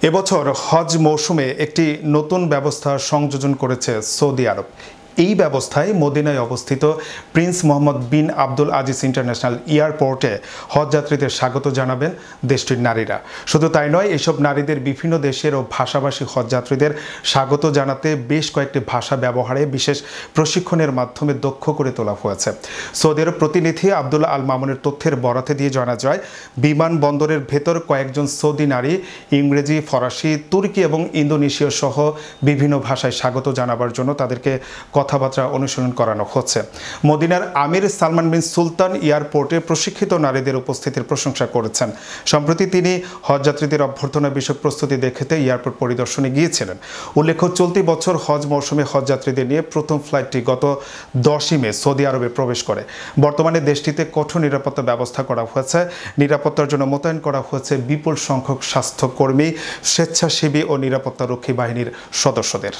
এবছর হজ মৌসুমে একটি নতুন ব্যবস্থা সংযোজন করেছে সৌদি আরব। এই ব্যবস্থায় মদিনায় অবস্থিত প্রিন্স মোহাম্মদ বিন আব্দুল আজিজ ইন্টারন্যাশনাল এয়ারপোর্টে হজযাত্রীদের স্বাগত জানাবেন দেশটির নারীরা। শুধু তাই নয়, এসব নারীদের বিভিন্ন দেশের ও ভাষাভাষী হজযাত্রীদের স্বাগত জানাতে বেশ কয়েকটি ভাষা ব্যবহারে বিশেষ প্রশিক্ষণের মাধ্যমে দক্ষ করে তোলা হয়েছে। সৌদি আরব প্রতিনিধি আবদুল্লাহ আল মামুনের তথ্যের বরাতে দিয়ে জানা যায়, বিমানবন্দরের ভেতর কয়েকজন সৌদি নারী ইংরেজি, ফরাসি, তুর্কি এবং ইন্দোনেশীয় সহ বিভিন্ন ভাষায় স্বাগত জানাবার জন্য তাদেরকে কথাবার্তা অনুসরণ করানো হচ্ছে। মদিনার আমির সালমান বিন সুলতান এয়ারপোর্টে প্রশিক্ষিত নারীদের উপস্থিতির প্রশংসা করেছেন। সম্প্রতি তিনি হজযাত্রীদের অভ্যর্থনা বিষয়ক প্রস্তুতি দেখতে এয়ারপোর্ট পরিদর্শনে গিয়েছিলেন। উল্লেখ্য, চলতি বছর হজ মৌসুমে হজযাত্রীদের নিয়ে প্রথম ফ্লাইটটি গত 10ই মে সৌদি আরবে প্রবেশ করে। বর্তমানে দেশটিতে কঠোর নিরাপত্তা ব্যবস্থা করা হয়েছে। নিরাপত্তার জন্য মোতায়েন করা হয়েছে বিপুল সংখ্যক স্বাস্থ্যকর্মী, স্বেচ্ছাসেবী ও নিরাপত্তারক্ষী বাহিনীর সদস্যদের।